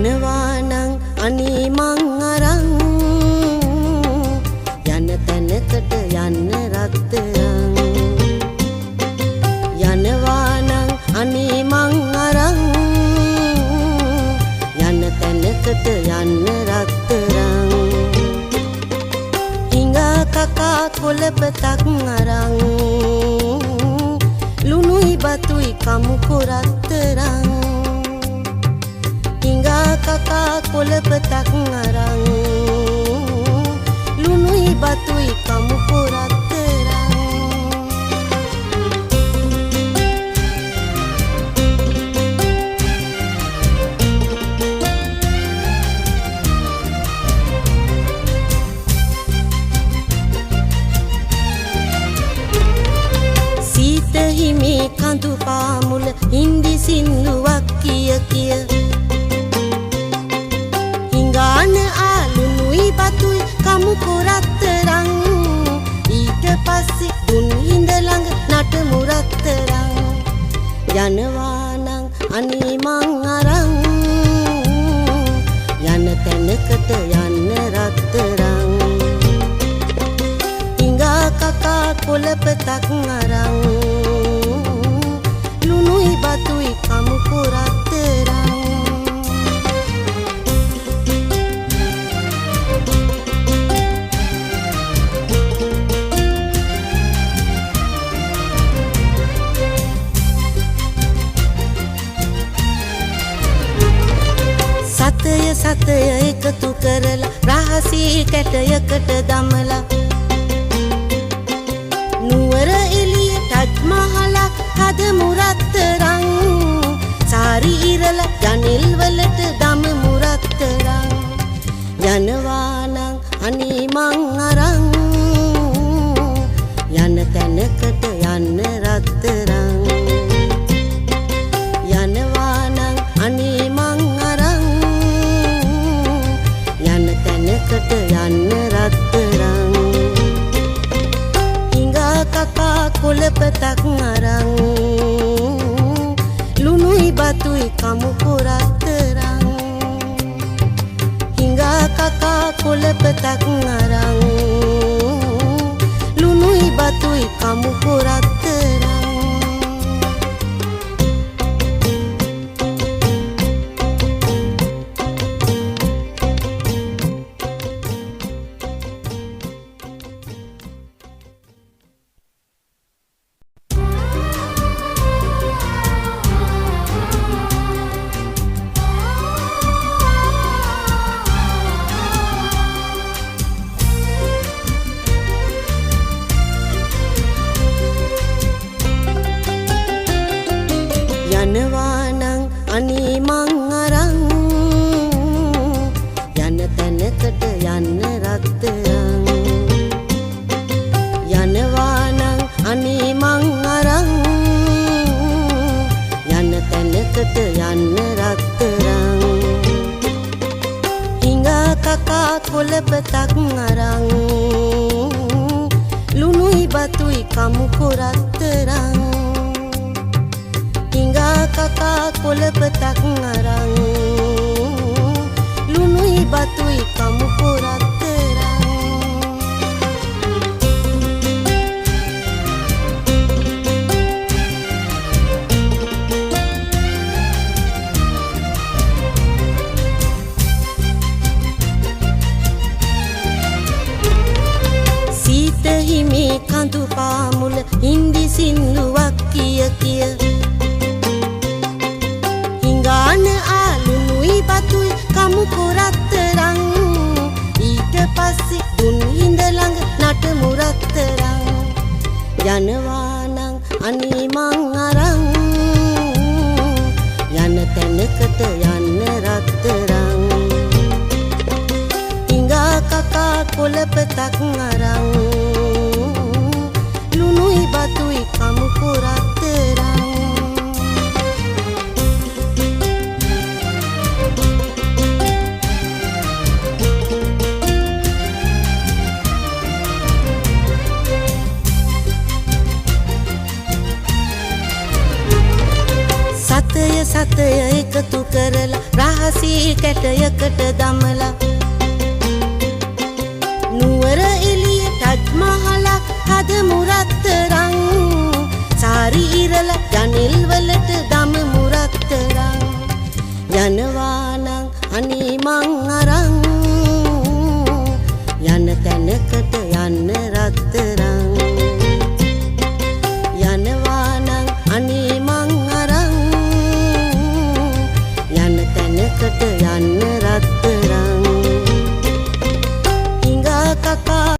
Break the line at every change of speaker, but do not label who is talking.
යනවා නම් අනේ මං අරන් යන තැනකට යන්න රත්තරන් යනවා නම් අනේ මං අරන් යන තැනකට යන්න රත්තරන් හිඟා කකා කොළපතක් අරන් ලුණුයි බතුයි කමුකු රත්තරන් හිඟා කකා කොළපතක් අරන් ලුණුයි බතුයි කමුකු රත්තරන් සීත හිමේ කඳු පාමුල හින්දි සින්දුවක් කිය කිය හිඟාන ආලුණුයි බතුයි කමුකු රත්තරන් ඊට පස්සේ දුන් හිඳ ළඟ නටමු රත්තරන් යනවා නම් අනේ මං අරන් යන තැනකට යන්න රත්තරන් හිඟා කකා කොළපතක් අරන් ලුණුයි බතුයි කමුකු රත්තරන් සතය එකතු කරලා රහසී කැටයකට දමලා නුවර එළිය ටජ් මහලක් හදමු රත්තරන් සාරි ඉරලා ජනෙල් වලට දමමු රත්තරන් යනවා නම් අනේ මං අරන් යන තැනකට යන්න රත්තරන් යනවා නම් අනේ මං අරන් යන තැනකට යන්න රත්තරන් හිඟා කකා කොළපතක් අරන් ලුණුයි බතුයි කමුකු රත්තරන් හිඟා කකා කොළපතක් අරන් ලුණුයි බතුයි කමුකු රත්තරන් යනවා නම් අනේ මං අරන් යන තැනකට යන්න රත්තරන් යනවා නම් අනේ මං අරන් යන තැනකට යන්න රත්තරන් හිඟා කකා කොළපතක් අරන් ලුණුයි බතුයි කමුකු රත්තරන් හිඟා කකා කොළපතක් අරන් ලුණුයි බතුයි කමුකු රත්තරන් සීත හිමේ කඳු පාමුල හින්දි සින්දුවක් කිය කිය හිඟාන ආලුණුයි බතුයි කමුකු රත්තරන් ඊට පස්සේ දුන් හිඳ ළඟ නටමු රත්තරන් යනවා නම් අනේ මං අරන් යන තැනකට යන්න රත්තරන් හිඟා කකා කොළපතක් අරන් ලුණුයි බතුයි කමුකු රත්තරන් සතය සතය එකතු කරලා රහසී කැටයකට දමලා නුවර එළිය ටජ් මහලක් හදමු රත්තරන්